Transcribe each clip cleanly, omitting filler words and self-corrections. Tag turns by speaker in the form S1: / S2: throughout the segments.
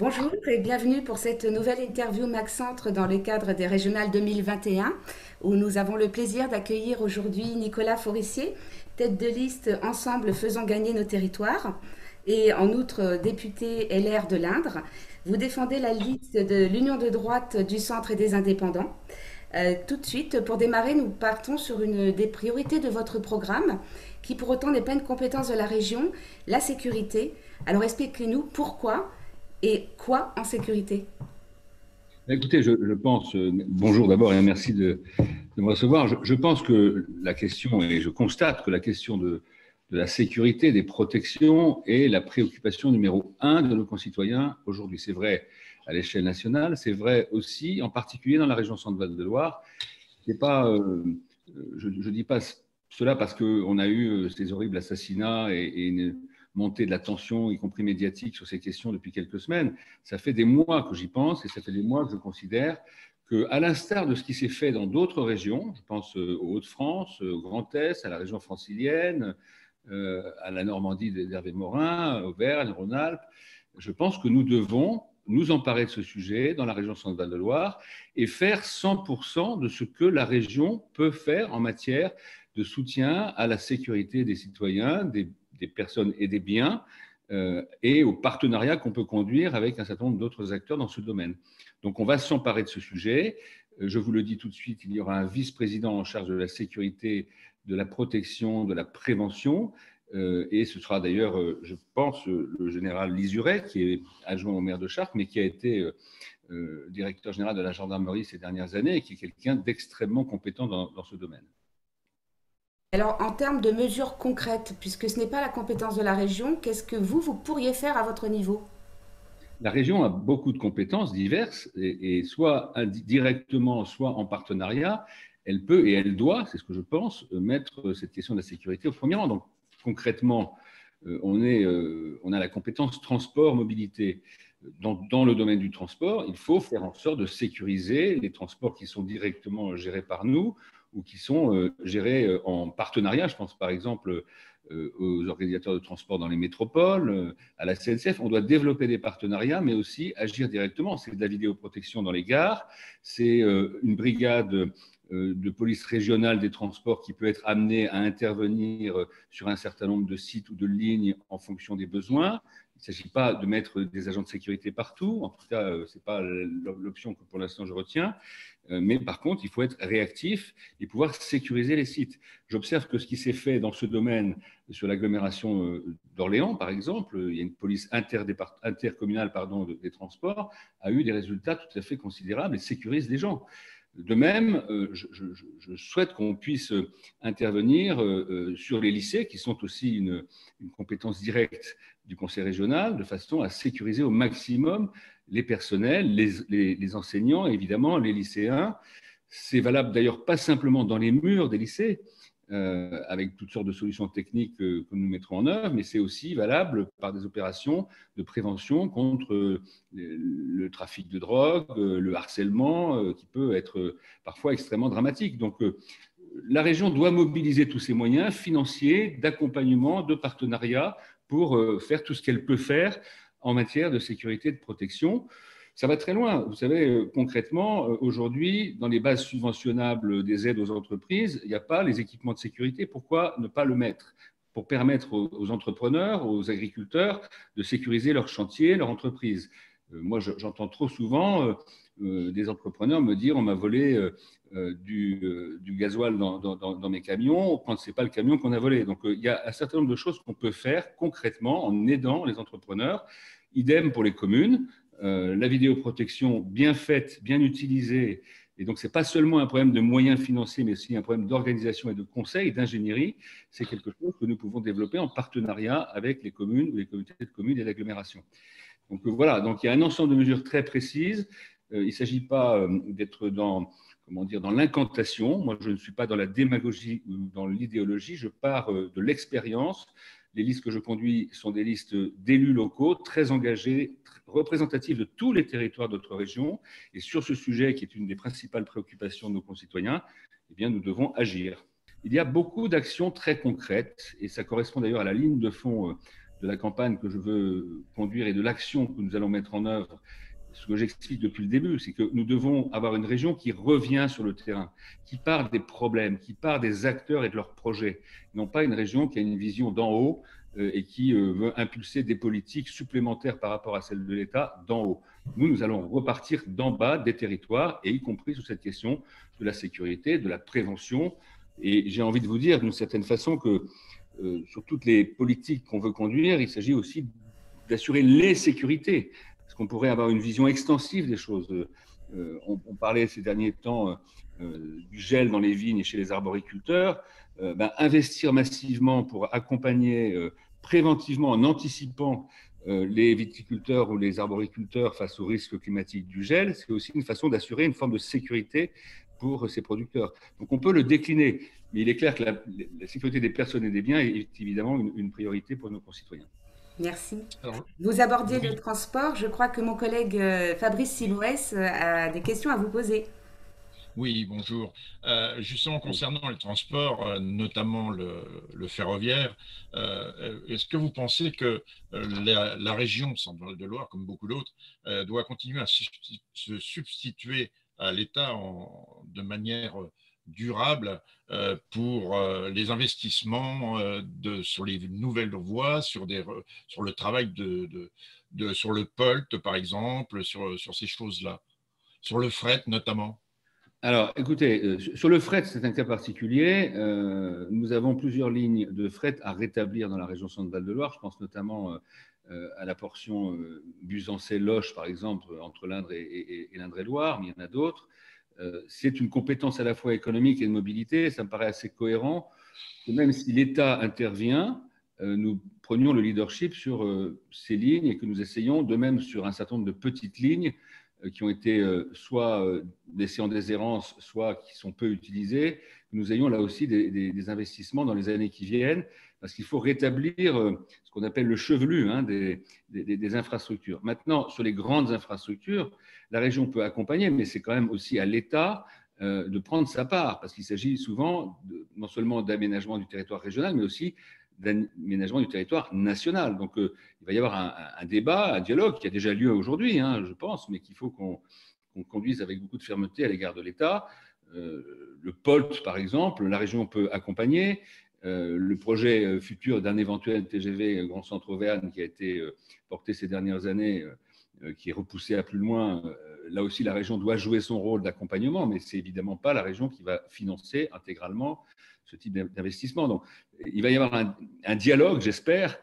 S1: Bonjour et bienvenue pour cette nouvelle interview Mac Centre dans le cadre des Régionales 2021 où nous avons le plaisir d'accueillir aujourd'hui Nicolas Forissier, tête de liste Ensemble faisons gagner nos territoires et en outre député LR de l'Indre. Vous défendez la liste de l'Union de droite du Centre et des Indépendants. Tout de suite, pour démarrer, nous partons sur une des priorités de votre programme qui pour autant n'est pas une compétence de la région, la sécurité. Alors expliquez-nous pourquoi et quoi en sécurité?
S2: Écoutez, je pense, bonjour d'abord et merci de me recevoir. Je pense que la question, et je constate que la question de la sécurité, des protections est la préoccupation numéro un de nos concitoyens aujourd'hui. C'est vrai à l'échelle nationale, c'est vrai aussi en particulier dans la région Centre-Val de Loire. C'est pas, je ne dis pas cela parce qu'on a eu ces horribles assassinats et une montée de la tension, y compris médiatique, sur ces questions depuis quelques semaines. Ça fait des mois que j'y pense et ça fait des mois que je considère qu'à l'instar de ce qui s'est fait dans d'autres régions, je pense aux Hauts-de-France, au Grand Est, à la région francilienne, à la Normandie d'Hervé Morin, Auvergne, Rhône-Alpes, je pense que nous devons nous emparer de ce sujet dans la région Centre-Val de Loire et faire 100% de ce que la région peut faire en matière de soutien à la sécurité des citoyens, des personnes et des biens, et au partenariat qu'on peut conduire avec un certain nombre d'autres acteurs dans ce domaine. Donc on va s'emparer de ce sujet. Je vous le dis tout de suite, il y aura un vice-président en charge de la sécurité, de la protection, de la prévention. Et ce sera d'ailleurs, je pense, le général Lizuret, qui est adjoint au maire de Chartres, mais qui a été directeur général de la gendarmerie ces dernières années et qui est quelqu'un d'extrêmement compétent dans ce domaine.
S1: Alors, en termes de mesures concrètes, puisque ce n'est pas la compétence de la région, qu'est-ce que vous pourriez faire à votre niveau?
S2: La région a beaucoup de compétences diverses et soit directement, soit en partenariat, elle peut et elle doit, c'est ce que je pense, mettre cette question de la sécurité au premier rang. Donc concrètement, on a la compétence transport-mobilité. Dans le domaine du transport, il faut faire en sorte de sécuriser les transports qui sont directement gérés par nous ou qui sont gérés en partenariat. Je pense par exemple aux organisateurs de transport dans les métropoles, à la CNCF. On doit développer des partenariats, mais aussi agir directement. C'est de la vidéoprotection dans les gares, c'est une brigade de police régionale des transports qui peut être amenée à intervenir sur un certain nombre de sites ou de lignes en fonction des besoins. Il ne s'agit pas de mettre des agents de sécurité partout. En tout cas, ce n'est pas l'option que pour l'instant je retiens. Mais par contre, il faut être réactif et pouvoir sécuriser les sites. J'observe que ce qui s'est fait dans ce domaine sur l'agglomération d'Orléans, par exemple, il y a une police intercommunale des transports, a eu des résultats tout à fait considérables et sécurise les gens. De même, je souhaite qu'on puisse intervenir sur les lycées, qui sont aussi une compétence directe du conseil régional, de façon à sécuriser au maximum les personnels, les enseignants, et évidemment les lycéens. C'est valable d'ailleurs pas simplement dans les murs des lycées, avec toutes sortes de solutions techniques que nous mettrons en œuvre, mais c'est aussi valable par des opérations de prévention contre le trafic de drogue, le harcèlement, qui peut être parfois extrêmement dramatique. Donc, la région doit mobiliser tous ses moyens financiers, d'accompagnement, de partenariat pour faire tout ce qu'elle peut faire en matière de sécurité et de protection. Ça va très loin. Vous savez, concrètement, aujourd'hui, dans les bases subventionnables des aides aux entreprises, il n'y a pas les équipements de sécurité. Pourquoi ne pas le mettre? Pour permettre aux entrepreneurs, aux agriculteurs de sécuriser leur chantier, leur entreprise. Moi, j'entends trop souvent des entrepreneurs me dire on m'a volé du gasoil dans mes camions quand ce n'est pas le camion qu'on a volé. Donc, il y a un certain nombre de choses qu'on peut faire concrètement en aidant les entrepreneurs. Idem pour les communes. La vidéoprotection bien faite, bien utilisée. Et donc, ce n'est pas seulement un problème de moyens financiers, mais aussi un problème d'organisation et de conseil, d'ingénierie. C'est quelque chose que nous pouvons développer en partenariat avec les communes ou les communautés de communes et d'agglomération. Donc, voilà, donc, il y a un ensemble de mesures très précises. Il ne s'agit pas d'être dans l'incantation. Moi, je ne suis pas dans la démagogie ou dans l'idéologie. Je pars de l'expérience. Les listes que je conduis sont des listes d'élus locaux très engagés, représentatifs de tous les territoires de notre région. Et sur ce sujet, qui est une des principales préoccupations de nos concitoyens, eh bien, nous devons agir. Il y a beaucoup d'actions très concrètes, et ça correspond d'ailleurs à la ligne de fond de de la campagne que je veux conduire et de l'action que nous allons mettre en œuvre, ce que j'explique depuis le début, c'est que nous devons avoir une région qui revient sur le terrain, qui part des problèmes, qui part des acteurs et de leurs projets, non pas une région qui a une vision d'en haut et qui veut impulser des politiques supplémentaires par rapport à celles de l'État d'en haut. Nous allons repartir d'en bas des territoires, et y compris sur cette question de la sécurité, de la prévention. Et j'ai envie de vous dire d'une certaine façon que sur toutes les politiques qu'on veut conduire, il s'agit aussi d'assurer les sécurités. Parce qu'on pourrait avoir une vision extensive des choses. On parlait ces derniers temps du gel dans les vignes et chez les arboriculteurs. Investir massivement pour accompagner préventivement, en anticipant les viticulteurs ou les arboriculteurs face aux risques climatiques du gel, c'est aussi une façon d'assurer une forme de sécurité pour ces producteurs. Donc on peut le décliner, mais il est clair que la sécurité des personnes et des biens est évidemment une priorité pour nos concitoyens.
S1: Merci.
S3: Alors,
S1: Vous abordiez
S3: oui,
S1: le transport. Je crois que mon collègue Fabrice Simoès a des questions à vous poser.
S3: oui, bonjour. Justement, concernant les transports, notamment le ferroviaire, est-ce que vous pensez que la région Centre-Val de Loire, comme beaucoup d'autres, doit continuer à se substituer à l'État de manière durable pour les investissements sur les nouvelles voies, sur le travail sur le POLT, par exemple, sur ces choses-là, sur le fret notamment?
S2: Alors, écoutez, sur le fret, c'est un cas particulier. Nous avons plusieurs lignes de fret à rétablir dans la région Centre-Val de Loire. Je pense notamment à la portion Busancé-Loches, par exemple, entre l'Indre et l'Indre-et-Loire, mais il y en a d'autres. C'est une compétence à la fois économique et de mobilité. Ça me paraît assez cohérent que même si l'État intervient, nous prenions le leadership sur ces lignes et que nous essayons de même sur un certain nombre de petites lignes qui ont été soit laissées en déshérence, soit qui sont peu utilisées, que nous ayons là aussi des investissements dans les années qui viennent, parce qu'il faut rétablir ce qu'on appelle le chevelu des infrastructures. Maintenant, sur les grandes infrastructures, la région peut accompagner, mais c'est quand même aussi à l'État de prendre sa part, parce qu'il s'agit souvent non seulement d'aménagement du territoire régional, mais aussi d'aménagement du territoire national. Donc, il va y avoir un débat, un dialogue qui a déjà lieu aujourd'hui, je pense, mais qu'il faut qu'on conduise avec beaucoup de fermeté à l'égard de l'État. Le POLT, par exemple, la région peut accompagner. Le projet futur d'un éventuel TGV Grand Centre Auvergne qui a été porté ces dernières années, qui est repoussé à plus loin, là aussi la région doit jouer son rôle d'accompagnement, mais ce n'est évidemment pas la région qui va financer intégralement ce type d'investissement. Donc, il va y avoir un dialogue, j'espère,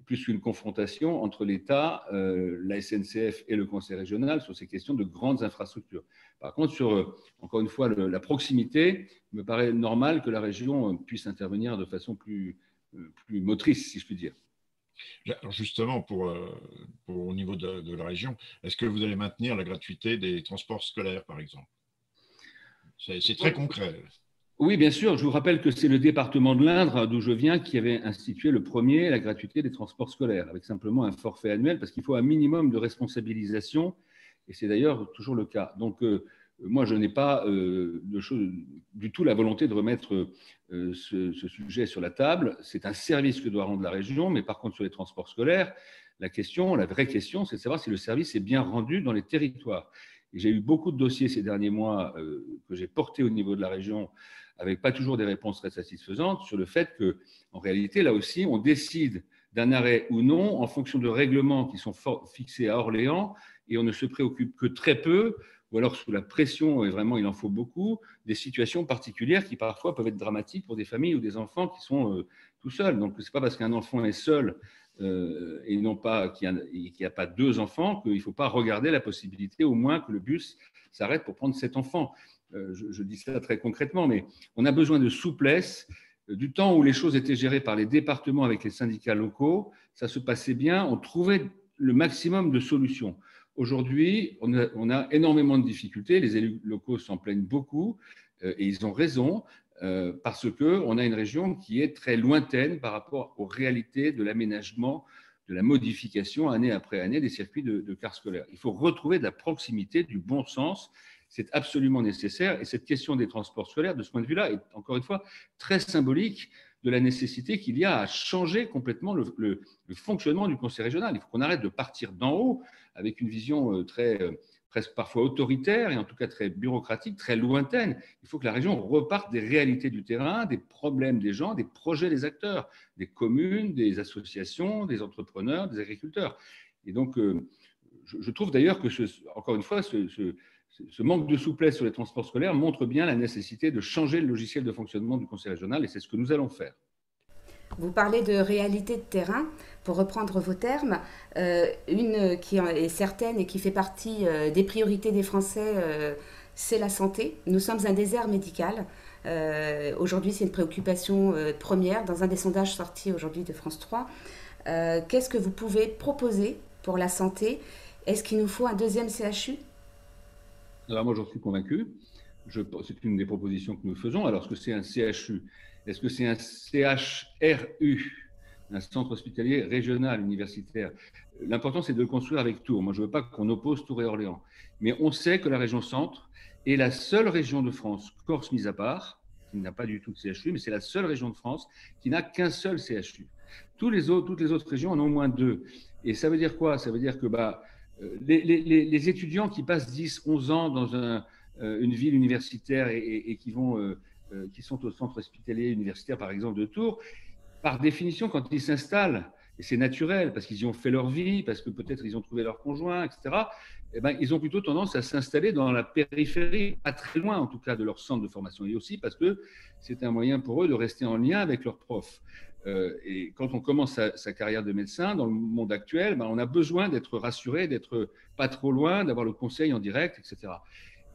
S2: plus qu'une confrontation entre l'État, la SNCF et le Conseil régional sur ces questions de grandes infrastructures. Par contre, sur, encore une fois, la proximité, il me paraît normal que la région puisse intervenir de façon plus motrice, si je puis dire.
S3: Alors justement, au niveau de la région, est-ce que vous allez maintenir la gratuité des transports scolaires, par exemple? C'est très concret.
S2: Oui, bien sûr. Je vous rappelle que c'est le département de l'Indre, d'où je viens, qui avait institué le premier la gratuité des transports scolaires, avec simplement un forfait annuel, parce qu'il faut un minimum de responsabilisation, et c'est d'ailleurs toujours le cas. Donc, moi, je n'ai pas du tout la volonté de remettre ce sujet sur la table. C'est un service que doit rendre la région, mais par contre, sur les transports scolaires, la vraie question, c'est de savoir si le service est bien rendu dans les territoires. Et j'ai eu beaucoup de dossiers ces derniers mois que j'ai portés au niveau de la région, avec pas toujours des réponses très satisfaisantes, sur le fait qu'en réalité, là aussi, on décide d'un arrêt ou non en fonction de règlements qui sont fixés à Orléans, et on ne se préoccupe que très peu, ou alors sous la pression, et vraiment il en faut beaucoup, des situations particulières qui parfois peuvent être dramatiques pour des familles ou des enfants qui sont tout seuls. Donc, ce n'est pas parce qu'un enfant est seul et non pas qu'il n'y a pas deux enfants qu'il ne faut pas regarder la possibilité au moins que le bus s'arrête pour prendre cet enfant. Je dis ça très concrètement, mais on a besoin de souplesse. Du temps où les choses étaient gérées par les départements avec les syndicats locaux, ça se passait bien, on trouvait le maximum de solutions. Aujourd'hui, on a énormément de difficultés, les élus locaux s'en plaignent beaucoup, et ils ont raison, parce qu'on a une région qui est très lointaine par rapport aux réalités de l'aménagement, de la modification année après année des circuits de cars scolaires. Il faut retrouver de la proximité, du bon sens. C'est absolument nécessaire. Et cette question des transports scolaires, de ce point de vue-là, est encore une fois très symbolique de la nécessité qu'il y a à changer complètement le fonctionnement du conseil régional. Il faut qu'on arrête de partir d'en haut avec une vision presque parfois autoritaire et en tout cas très bureaucratique, très lointaine. Il faut que la région reparte des réalités du terrain, des problèmes des gens, des projets des acteurs, des communes, des associations, des entrepreneurs, des agriculteurs. Et donc, je trouve d'ailleurs que, encore une fois, ce manque de souplesse sur les transports scolaires montre bien la nécessité de changer le logiciel de fonctionnement du conseil régional et c'est ce que nous allons faire.
S1: Vous parlez de réalité de terrain, pour reprendre vos termes, une qui est certaine et qui fait partie des priorités des Français, c'est la santé. Nous sommes un désert médical. Aujourd'hui, c'est une préoccupation première dans un des sondages sortis aujourd'hui de France 3. Qu'est-ce que vous pouvez proposer pour la santé? Est-ce qu'il nous faut un deuxième CHU?
S2: Alors moi, j'en suis convaincu. C'est une des propositions que nous faisons. Alors, est-ce que c'est un CHU? Est-ce que c'est un CHRU, un centre hospitalier régional universitaire? L'important, c'est de le construire avec Tours. Moi, je ne veux pas qu'on oppose Tours et Orléans. Mais on sait que la région centre est la seule région de France, Corse mise à part, qui n'a pas du tout de CHU, mais c'est la seule région de France qui n'a qu'un seul CHU. Toutes les autres régions en ont au moins 2. Et ça veut dire quoi? Ça veut dire que les étudiants qui passent 10, 11 ans dans une ville universitaire et qui sont au centre hospitalier universitaire, par exemple, de Tours, par définition, quand ils s'installent, et c'est naturel, parce qu'ils y ont fait leur vie, parce que peut-être ils ont trouvé leur conjoint, etc., eh ben, ils ont plutôt tendance à s'installer dans la périphérie, pas très loin en tout cas de leur centre de formation, et aussi parce que c'est un moyen pour eux de rester en lien avec leurs profs. Et quand on commence sa carrière de médecin, dans le monde actuel, ben, on a besoin d'être rassuré, d'être pas trop loin, d'avoir le conseil en direct, etc.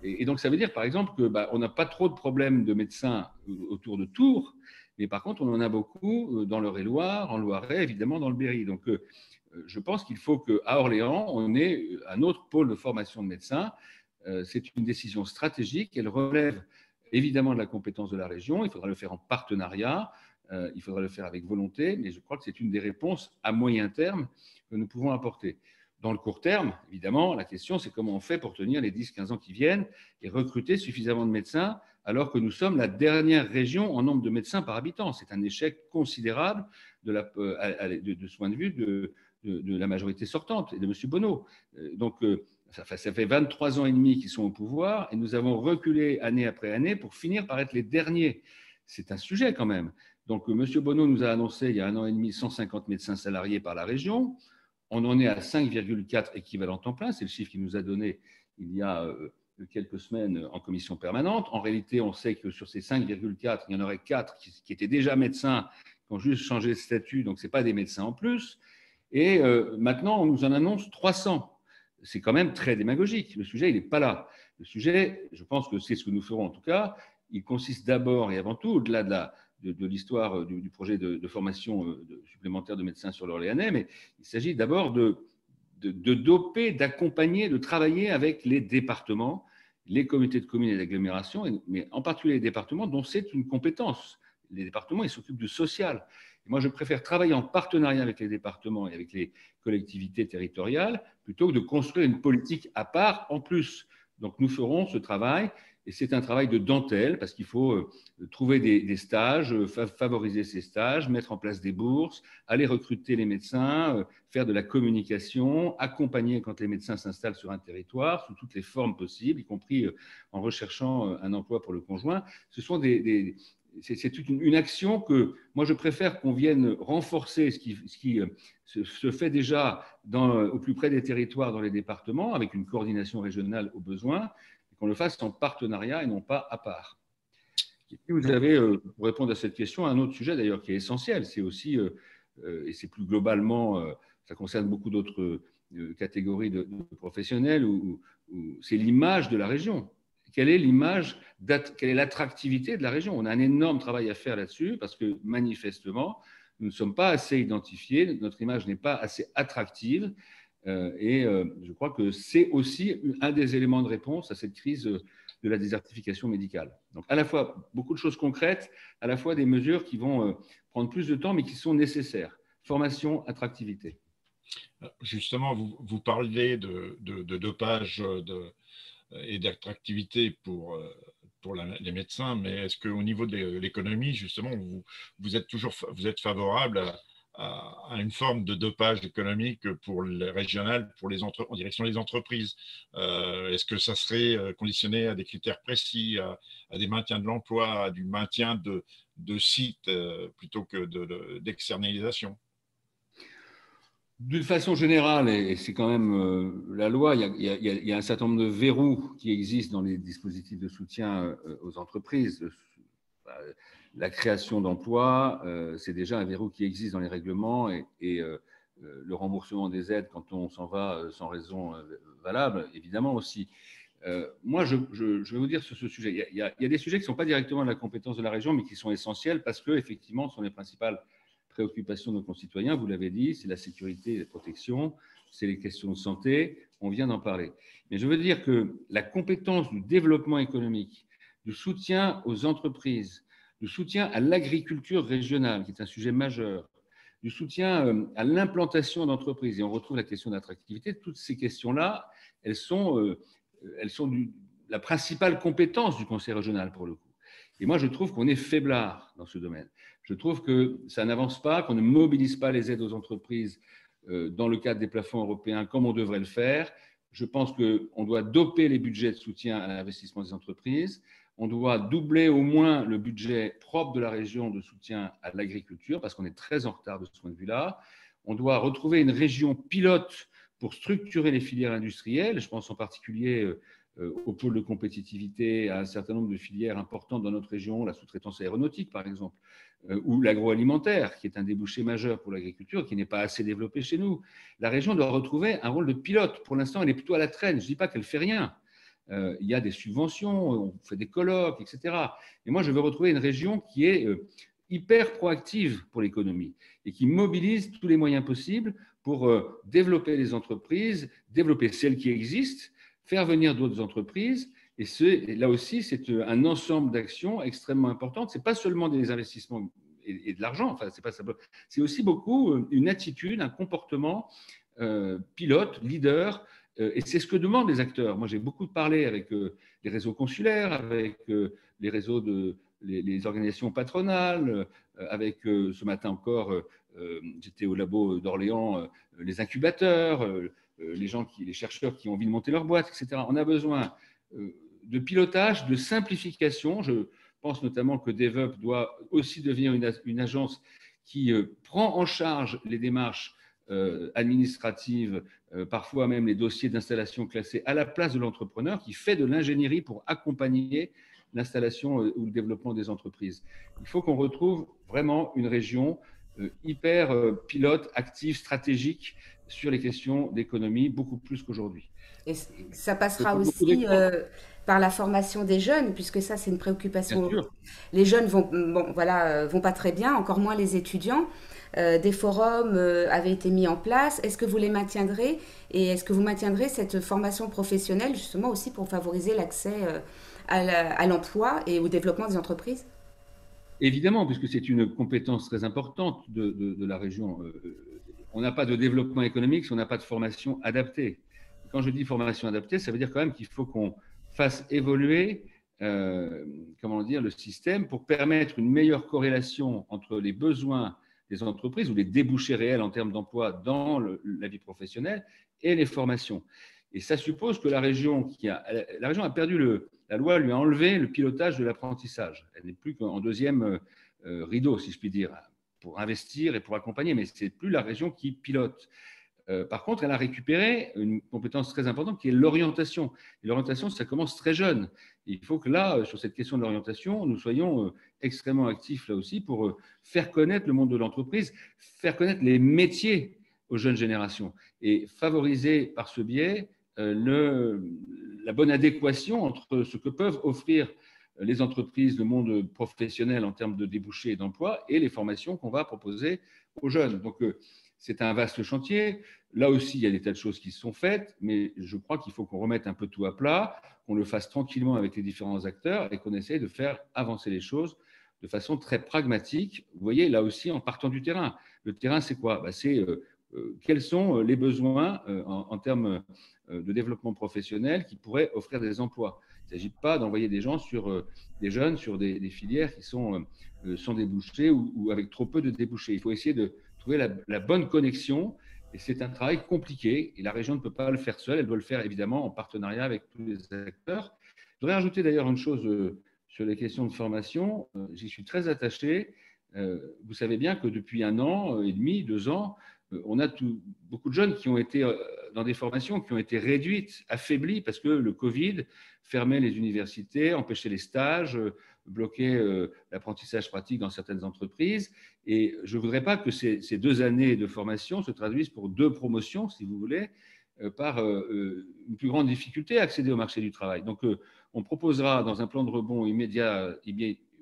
S2: Et donc, ça veut dire, par exemple, qu'on n'a pas trop de problèmes de médecins autour de Tours, mais par contre, on en a beaucoup dans l'Eure-et-Loir, en Loiret, évidemment, dans le Berry. Donc, je pense qu'il faut qu'à Orléans, on ait un autre pôle de formation de médecins. C'est une décision stratégique. Elle relève évidemment de la compétence de la région. Il faudra le faire en partenariat. Il faudra le faire avec volonté. Mais je crois que c'est une des réponses à moyen terme que nous pouvons apporter. Dans le court terme, évidemment, la question, c'est comment on fait pour tenir les 10-15 ans qui viennent et recruter suffisamment de médecins alors que nous sommes la dernière région en nombre de médecins par habitant. C'est un échec considérable de ce point de vue de la majorité sortante et de M. Bonneau. Donc, ça fait 23 ans et demi qu'ils sont au pouvoir et nous avons reculé année après année pour finir par être les derniers. C'est un sujet quand même. Donc, M. Bonneau nous a annoncé il y a 1 an et demi 150 médecins salariés par la région. On en est à 5,4 équivalents temps plein. C'est le chiffre qu'il nous a donné il y a quelques semaines en commission permanente. En réalité, on sait que sur ces 5,4, il y en aurait 4 qui étaient déjà médecins, qui ont juste changé de statut, donc ce n'est pas des médecins en plus. Et maintenant, on nous en annonce 300. C'est quand même très démagogique. Le sujet, il n'est pas là. Le sujet, je pense que c'est ce que nous ferons en tout cas, il consiste d'abord et avant tout, au-delà de l'histoire du projet de formation supplémentaire de médecins sur l'Orléanais, mais il s'agit d'abord de doper, d'accompagner, de travailler avec les départements, les communautés de communes et d'agglomération, mais en particulier les départements dont c'est une compétence. Les départements, ils s'occupent du social. Et moi, je préfère travailler en partenariat avec les départements et avec les collectivités territoriales plutôt que de construire une politique à part en plus. Donc, nous ferons ce travail. Et c'est un travail de dentelle parce qu'il faut trouver des stages, favoriser ces stages, mettre en place des bourses, aller recruter les médecins, faire de la communication, accompagner quand les médecins s'installent sur un territoire sous toutes les formes possibles, y compris en recherchant un emploi pour le conjoint. Ce sont c'est toute une action que moi je préfère qu'on vienne renforcer ce qui se fait déjà au plus près des territoires dans les départements avec une coordination régionale au besoin, qu'on le fasse en partenariat et non pas à part. Et puis vous avez, pour répondre à cette question, un autre sujet d'ailleurs qui est essentiel, c'est aussi, et c'est plus globalement, ça concerne beaucoup d'autres catégories de professionnels, c'est l'image de la région. Quelle est l'image, quelle est l'attractivité de la région? On a un énorme travail à faire là-dessus parce que manifestement, nous ne sommes pas assez identifiés, notre image n'est pas assez attractive. Et je crois que c'est aussi un des éléments de réponse à cette crise de la désertification médicale. Donc à la fois beaucoup de choses concrètes, à la fois des mesures qui vont prendre plus de temps mais qui sont nécessaires. Formation, attractivité.
S3: Justement, vous parlez de dopage et d'attractivité pour pour les médecins, mais est-ce qu'au niveau de l'économie, justement, vous êtes favorable à une forme de dopage économique pour les régionales, en direction des entreprises? Est-ce que ça serait conditionné à des critères précis, à des maintiens de l'emploi, à du maintien de sites plutôt que d'externalisation?
S2: D'une façon générale, et c'est quand même la loi, il y a un certain nombre de verrous qui existent dans les dispositifs de soutien aux entreprises. La création d'emplois, c'est déjà un verrou qui existe dans les règlements et le remboursement des aides quand on s'en va sans raison valable, évidemment aussi. Moi, je vais vous dire sur ce sujet, il y a des sujets qui ne sont pas directement de la compétence de la région, mais qui sont essentiels parce qu'effectivement, ce sont les principales préoccupations de nos concitoyens. Vous l'avez dit, c'est la sécurité et la protection, c'est les questions de santé, on vient d'en parler. Mais je veux dire que la compétence du développement économique, du soutien aux entreprises, du soutien à l'agriculture régionale, qui est un sujet majeur, du soutien à l'implantation d'entreprises, et on retrouve la question d'attractivité, toutes ces questions-là, elles sont la principale compétence du conseil régional pour le coup. Et moi, je trouve qu'on est faiblard dans ce domaine. Je trouve que ça n'avance pas, qu'on ne mobilise pas les aides aux entreprises dans le cadre des plafonds européens comme on devrait le faire. Je pense qu'on doit doper les budgets de soutien à l'investissement des entreprises. On doit doubler au moins le budget propre de la région de soutien à l'agriculture parce qu'on est très en retard de ce point de vue-là. On doit retrouver une région pilote pour structurer les filières industrielles. Je pense en particulier au pôle de compétitivité, à un certain nombre de filières importantes dans notre région, la sous-traitance aéronautique par exemple, ou l'agroalimentaire, qui est un débouché majeur pour l'agriculture, qui n'est pas assez développé chez nous. La région doit retrouver un rôle de pilote. Pour l'instant, elle est plutôt à la traîne. Je ne dis pas qu'elle ne fait rien. Il y a des subventions, on fait des colloques, etc. Et moi, je veux retrouver une région qui est hyper proactive pour l'économie et qui mobilise tous les moyens possibles pour développer les entreprises, développer celles qui existent, faire venir d'autres entreprises. Et là aussi, c'est un ensemble d'actions extrêmement importantes. Ce n'est pas seulement des investissements et de l'argent, enfin, c'est aussi beaucoup une attitude, un comportement pilote, leader. Et c'est ce que demandent les acteurs. Moi, j'ai beaucoup parlé avec les réseaux consulaires, avec les réseaux les organisations patronales, avec ce matin encore, j'étais au labo d'Orléans, les incubateurs, les chercheurs qui ont envie de monter leur boîte, etc. On a besoin de pilotage, de simplification. Je pense notamment que DevUp doit aussi devenir une agence qui prend en charge les démarches administratives, parfois même les dossiers d'installation classés à la place de l'entrepreneur qui fait de l'ingénierie pour accompagner l'installation ou le développement des entreprises. Il faut qu'on retrouve vraiment une région hyper pilote, active, stratégique sur les questions d'économie, beaucoup plus qu'aujourd'hui.
S1: Et ça passera aussi par la formation des jeunes, puisque ça, c'est une préoccupation. Les jeunes vont pas très bien, encore moins les étudiants. Des forums avaient été mis en place. Est-ce que vous les maintiendrez? Et est-ce que vous maintiendrez cette formation professionnelle, justement aussi pour favoriser l'accès à l'emploi et au développement des entreprises?
S2: Évidemment, puisque c'est une compétence très importante de la région. On n'a pas de développement économique si on n'a pas de formation adaptée. Quand je dis formation adaptée, ça veut dire quand même qu'il faut qu'on fasse évoluer le système pour permettre une meilleure corrélation entre les besoins des entreprises ou les débouchés réels en termes d'emploi dans la vie professionnelle et les formations. Et ça suppose que la région a perdu la loi lui a enlevé le pilotage de l'apprentissage. Elle n'est plus qu'en deuxième rideau, si je puis dire, pour investir et pour accompagner, mais ce n'est plus la région qui pilote. Par contre, elle a récupéré une compétence très importante qui est l'orientation. Et l'orientation, ça commence très jeune. Et il faut que là, sur cette question de l'orientation, nous soyons extrêmement actifs là aussi pour faire connaître le monde de l'entreprise, faire connaître les métiers aux jeunes générations et favoriser par ce biais la bonne adéquation entre ce que peuvent offrir les entreprises, le monde professionnel en termes de débouchés et d'emploi et les formations qu'on va proposer aux jeunes. Donc, c'est un vaste chantier. Là aussi, il y a des tas de choses qui se sont faites, mais je crois qu'il faut qu'on remette un peu tout à plat, qu'on le fasse tranquillement avec les différents acteurs et qu'on essaye de faire avancer les choses de façon très pragmatique. Vous voyez, là aussi, en partant du terrain. Le terrain, c'est quoi? C'est quels sont les besoins en termes de développement professionnel qui pourraient offrir des emplois. Il ne s'agit pas d'envoyer des jeunes sur des filières qui sont sans débouchés ou avec trop peu de débouchés. Il faut essayer de trouver la bonne connexion. Et c'est un travail compliqué et la région ne peut pas le faire seule. Elle doit le faire évidemment en partenariat avec tous les acteurs. Je voudrais rajouter d'ailleurs une chose sur les questions de formation. J'y suis très attaché. Vous savez bien que depuis 1 an et demi, 2 ans, on a beaucoup de jeunes qui ont été dans des formations qui ont été réduites, affaiblies, parce que le Covid fermait les universités, empêchait les stages, bloquait l'apprentissage pratique dans certaines entreprises. Et je ne voudrais pas que ces 2 années de formation se traduisent pour 2 promotions, si vous voulez, par une plus grande difficulté à accéder au marché du travail. Donc, on proposera dans un plan de rebond immédiat,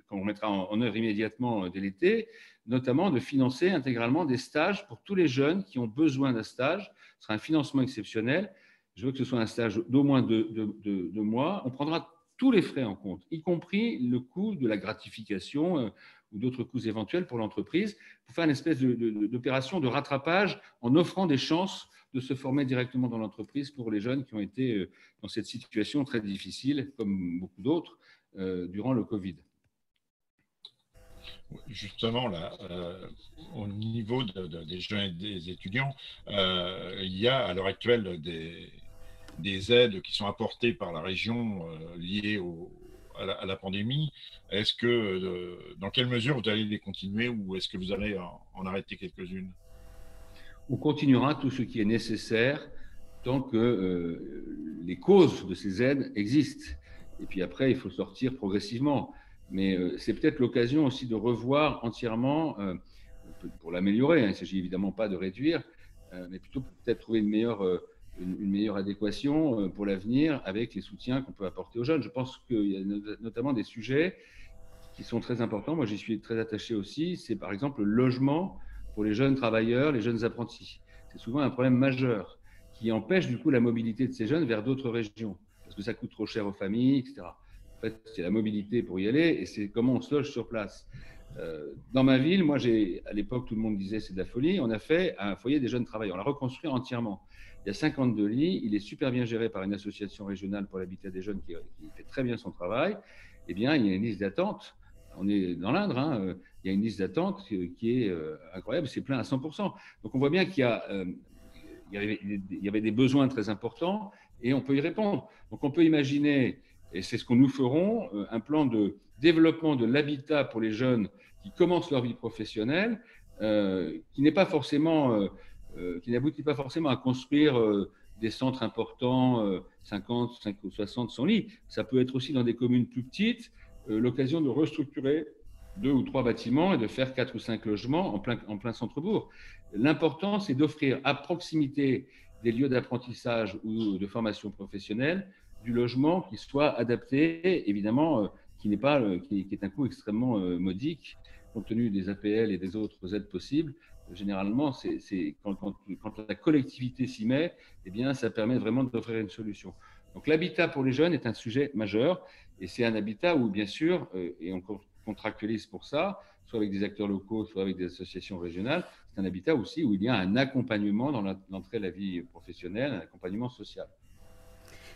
S2: qu'on mettra en œuvre immédiatement dès l'été, notamment de financer intégralement des stages pour tous les jeunes qui ont besoin d'un stage. Ce sera un financement exceptionnel. Je veux que ce soit un stage d'au moins 2 mois. On prendra tous les frais en compte, y compris le coût de la gratification ou d'autres coûts éventuels pour l'entreprise, pour faire une espèce d'opération de rattrapage en offrant des chances de se former directement dans l'entreprise pour les jeunes qui ont été dans cette situation très difficile, comme beaucoup d'autres, durant le Covid.
S3: Justement, là, au niveau des jeunes et des étudiants, il y a à l'heure actuelle des aides qui sont apportées par la région liées à la pandémie. Est-ce que, dans quelle mesure vous allez les continuer ou est-ce que vous allez en arrêter quelques-unes?
S2: On continuera tout ce qui est nécessaire tant que les causes de ces aides existent. Et puis après, il faut sortir progressivement. Mais c'est peut-être l'occasion aussi de revoir entièrement, pour l'améliorer. Il ne s'agit évidemment pas de réduire, mais plutôt peut-être trouver une meilleure adéquation pour l'avenir avec les soutiens qu'on peut apporter aux jeunes. Je pense qu'il y a notamment des sujets qui sont très importants. Moi, j'y suis très attaché aussi. C'est par exemple le logement pour les jeunes travailleurs, les jeunes apprentis. C'est souvent un problème majeur qui empêche du coup la mobilité de ces jeunes vers d'autres régions parce que ça coûte trop cher aux familles, etc. En fait, c'est la mobilité pour y aller et c'est comment on se loge sur place. Dans ma ville, moi, à l'époque, tout le monde disait c'est de la folie. On a fait un foyer des jeunes travailleurs. On l'a reconstruit entièrement. Il y a 52 lits. Il est super bien géré par une association régionale pour l'habitat des jeunes qui fait très bien son travail. Eh bien, il y a une liste d'attente. On est dans l'Indre, hein, il y a une liste d'attente qui est incroyable. C'est plein à 100%. Donc, on voit bien qu'il y avait des besoins très importants et on peut y répondre. Donc, on peut imaginer, et c'est ce que nous ferons, un plan de développement de l'habitat pour les jeunes qui commencent leur vie professionnelle, qui n'aboutit pas forcément à construire des centres importants, 50, 60, 100 lits. Ça peut être aussi dans des communes plus petites, l'occasion de restructurer 2 ou 3 bâtiments et de faire 4 ou 5 logements en plein centre-bourg. L'important, c'est d'offrir à proximité des lieux d'apprentissage ou de formation professionnelle du logement qui soit adapté, évidemment, qui est un coût extrêmement modique, compte tenu des APL et des autres aides possibles. Généralement, quand la collectivité s'y met, eh bien, ça permet vraiment d'offrir une solution. Donc, l'habitat pour les jeunes est un sujet majeur et c'est un habitat où, bien sûr, et on contractualise pour ça, soit avec des acteurs locaux, soit avec des associations régionales, c'est un habitat aussi où il y a un accompagnement dans l'entrée à la vie professionnelle, un accompagnement social.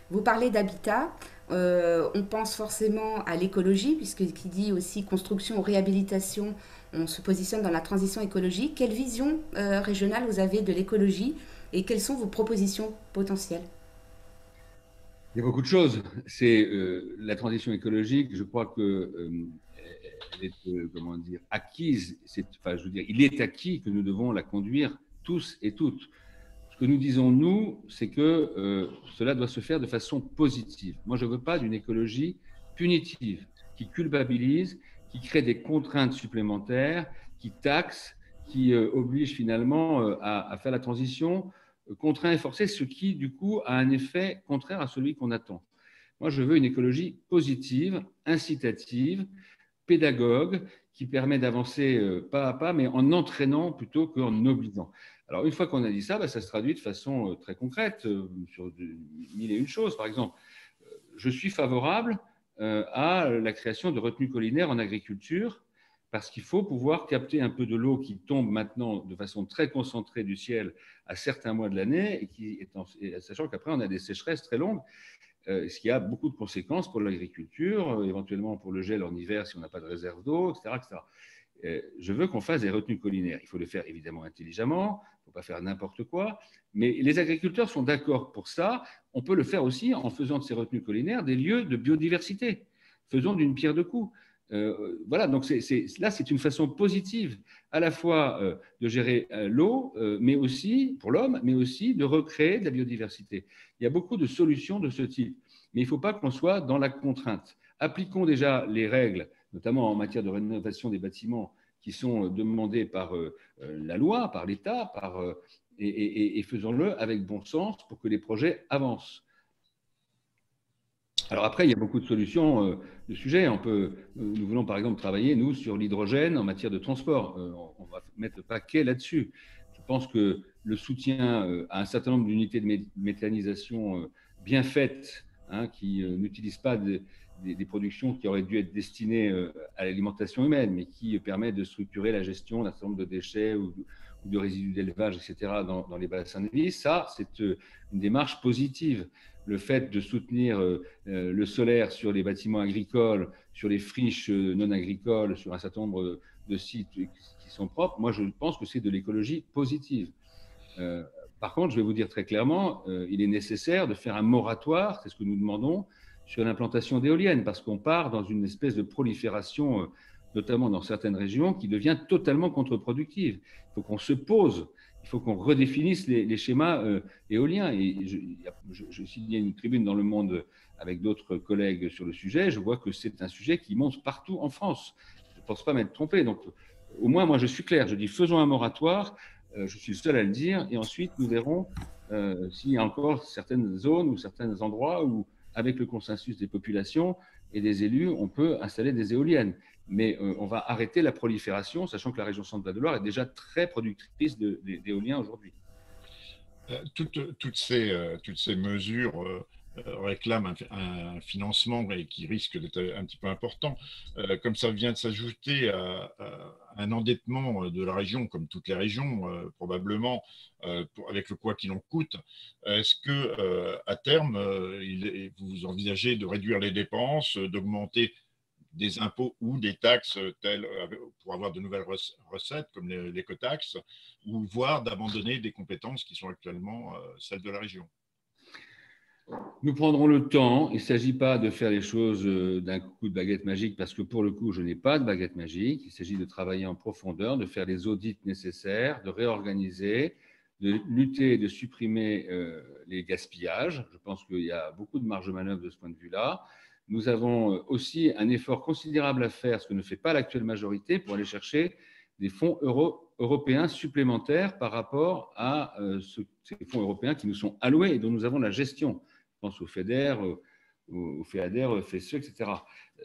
S1: Vous parlez d'habitat, on pense forcément à l'écologie, puisque qui dit aussi construction ou réhabilitation, on se positionne dans la transition écologique. Quelle vision régionale vous avez de l'écologie et quelles sont vos propositions potentielles?
S2: Il y a beaucoup de choses. C'est la transition écologique, je crois que elle est, comment dire, acquise. Il est acquis que nous devons la conduire tous et toutes. Ce que nous disons, nous, c'est que cela doit se faire de façon positive. Moi, je ne veux pas d'une écologie punitive, qui culpabilise, qui crée des contraintes supplémentaires, qui taxe, qui oblige finalement à faire la transition contraint et forcé, ce qui, du coup, a un effet contraire à celui qu'on attend. Moi, je veux une écologie positive, incitative, pédagogue, qui permet d'avancer pas à pas, mais en entraînant plutôt qu'en obligeant. Alors, une fois qu'on a dit ça, ça se traduit de façon très concrète sur 1000 et une choses. Par exemple, je suis favorable à la création de retenues collinaires en agriculture parce qu'il faut pouvoir capter un peu de l'eau qui tombe maintenant de façon très concentrée du ciel à certains mois de l'année, sachant qu'après, on a des sécheresses très longues. ce qui a beaucoup de conséquences pour l'agriculture, éventuellement pour le gel en hiver si on n'a pas de réserve d'eau, etc., etc. Je veux qu'on fasse des retenues collinaires. Il faut le faire évidemment intelligemment, il ne faut pas faire n'importe quoi, mais les agriculteurs sont d'accord pour ça. On peut le faire aussi en faisant de ces retenues collinaires des lieux de biodiversité. Faisons d'une pierre deux coups. Voilà, donc là, c'est une façon positive à la fois de gérer l'eau, mais aussi pour l'homme, mais aussi de recréer de la biodiversité. Il y a beaucoup de solutions de ce type, mais il ne faut pas qu'on soit dans la contrainte. Appliquons déjà les règles, notamment en matière de rénovation des bâtiments qui sont demandées par la loi, par l'État, et faisons-le avec bon sens pour que les projets avancent. Alors après, il y a beaucoup de solutions de sujets. Nous voulons par exemple travailler, nous, sur l'hydrogène en matière de transport. On va mettre le paquet là-dessus. Je pense que le soutien à un certain nombre d'unités de méthanisation bien faites, qui n'utilisent pas des productions qui auraient dû être destinées à l'alimentation humaine, mais qui permettent de structurer la gestion d'un certain nombre de déchets ou de résidus d'élevage, etc., dans les bassins de vie, ça, c'est une démarche positive. Le fait de soutenir le solaire sur les bâtiments agricoles, sur les friches non agricoles, sur un certain nombre de sites qui sont propres, moi, je pense que c'est de l'écologie positive. Par contre, je vais vous dire très clairement, il est nécessaire de faire un moratoire, c'est ce que nous demandons, sur l'implantation d'éoliennes, parce qu'on part dans une espèce de prolifération, notamment dans certaines régions, qui devient totalement contre-productive. Il faut qu'on se pose, il faut qu'on redéfinisse les schémas éoliens. Et je signais une tribune dans Le Monde avec d'autres collègues sur le sujet. Je vois que c'est un sujet qui monte partout en France. Je ne pense pas m'être trompé. Donc, au moins, moi, je suis clair. Je dis, faisons un moratoire. Je suis le seul à le dire. Et ensuite, nous verrons s'il y a encore certaines zones ou certains endroits où, avec le consensus des populations et des élus, on peut installer des éoliennes. Mais on va arrêter la prolifération, sachant que la région Centre-Val-de-Loire est déjà très productrice d'éoliens aujourd'hui.
S3: Toutes ces mesures réclament un financement qui risque d'être un petit peu important. Comme ça vient de s'ajouter à un endettement de la région, comme toutes les régions, probablement, avec le quoi qu'il en coûte, est-ce que à terme, vous envisagez de réduire les dépenses, d'augmenter des impôts ou des taxes telles pour avoir de nouvelles recettes comme l'écotaxe, ou voire d'abandonner des compétences qui sont actuellement celles de la région?
S2: Nous prendrons le temps. Il ne s'agit pas de faire les choses d'un coup de baguette magique, parce que pour le coup, je n'ai pas de baguette magique. Il s'agit de travailler en profondeur, de faire les audits nécessaires, de réorganiser, de lutter et de supprimer les gaspillages. Je pense qu'il y a beaucoup de marge de manœuvre de ce point de vue-là. Nous avons aussi un effort considérable à faire, ce que ne fait pas l'actuelle majorité, pour aller chercher des fonds européens supplémentaires par rapport à ces fonds européens qui nous sont alloués et dont nous avons la gestion. Je pense au FEDER, au FEADER, au FSE, etc.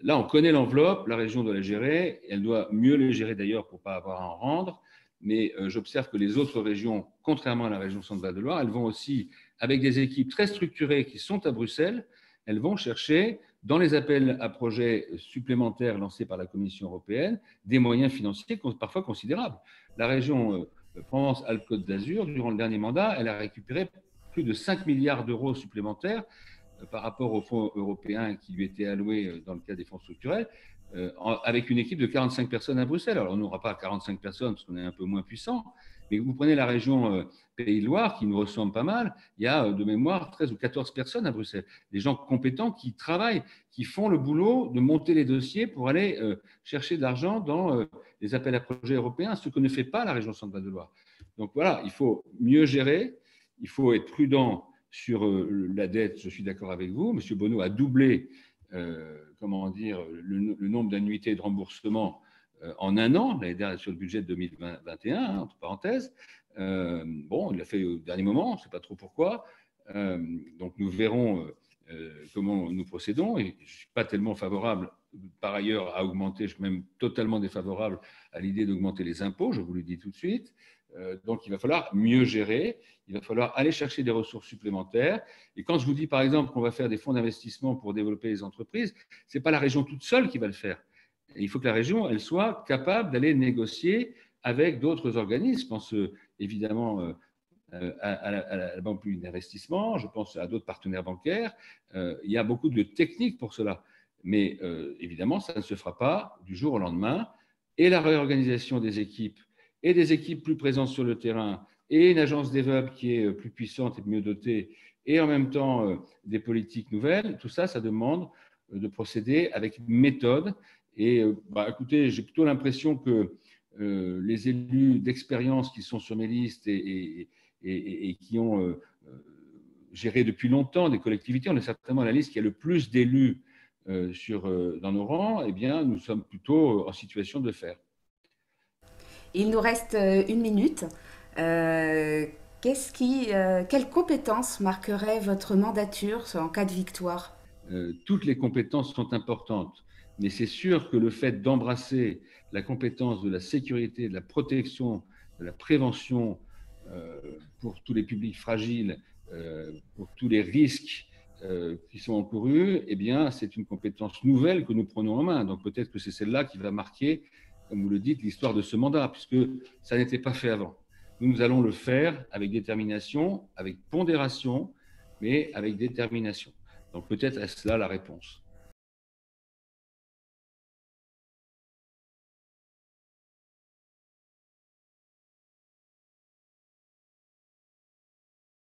S2: Là, on connaît l'enveloppe, la région doit la gérer, elle doit mieux les gérer d'ailleurs pour ne pas avoir à en rendre, mais j'observe que les autres régions, contrairement à la région Centre-Val-de-Loire, elles vont aussi, avec des équipes très structurées qui sont à Bruxelles, elles vont chercher, dans les appels à projets supplémentaires lancés par la Commission européenne, des moyens financiers parfois considérables. La région Provence-Alpes-Côte d'Azur, durant le dernier mandat, elle a récupéré plus de 5 milliards d'euros supplémentaires par rapport aux fonds européens qui lui étaient alloués dans le cadre des fonds structurels, avec une équipe de 45 personnes à Bruxelles. Alors, on n'aura pas 45 personnes parce qu'on est un peu moins puissant, mais vous prenez la région Pays de Loire, qui nous ressemble pas mal, il y a de mémoire 13 ou 14 personnes à Bruxelles. Des gens compétents qui travaillent, qui font le boulot de monter les dossiers pour aller chercher de l'argent dans les appels à projets européens, ce que ne fait pas la région Centre-Val-de-Loire. Donc voilà, il faut mieux gérer, il faut être prudent sur la dette, je suis d'accord avec vous. Monsieur Bonneau a doublé le nombre d'annuités de remboursement en un an, l'année dernière sur le budget de 2021, entre parenthèses. Bon, il l'a fait au dernier moment, on ne sait pas trop pourquoi. Donc nous verrons comment nous procédons. Et je ne suis pas tellement favorable, par ailleurs, à augmenter, je suis même totalement défavorable à l'idée d'augmenter les impôts, je vous le dis tout de suite. Donc il va falloir mieux gérer, il va falloir aller chercher des ressources supplémentaires. Et quand je vous dis par exemple qu'on va faire des fonds d'investissement pour développer les entreprises, ce n'est pas la région toute seule qui va le faire. Et il faut que la région elle soit capable d'aller négocier avec d'autres organismes. Je pense évidemment à la Banque publique d'investissement, je pense à d'autres partenaires bancaires. Il y a beaucoup de techniques pour cela. Mais évidemment, ça ne se fera pas du jour au lendemain. Et la réorganisation des équipes, et des équipes plus présentes sur le terrain, et une agence DevOps qui est plus puissante et mieux dotée, et en même temps des politiques nouvelles, tout ça, ça demande de procéder avec méthode. Et écoutez, j'ai plutôt l'impression que les élus d'expérience qui sont sur mes listes et qui ont géré depuis longtemps des collectivités, on est certainement la liste qui a le plus d'élus dans nos rangs, eh bien, nous sommes plutôt en situation de le faire.
S1: Il nous reste 1 minute. Quelles compétences marqueraient votre mandature en cas de victoire?
S2: Toutes les compétences sont importantes, mais c'est sûr que le fait d'embrasser la compétence de la sécurité, de la protection, de la prévention pour tous les publics fragiles, pour tous les risques qui sont encourus, eh bien, c'est une compétence nouvelle que nous prenons en main. Donc peut-être que c'est celle-là qui va marquer, comme vous le dites, l'histoire de ce mandat, puisque ça n'était pas fait avant. Nous allons le faire avec détermination, avec pondération, mais avec détermination. Donc peut-être est-ce là la réponse.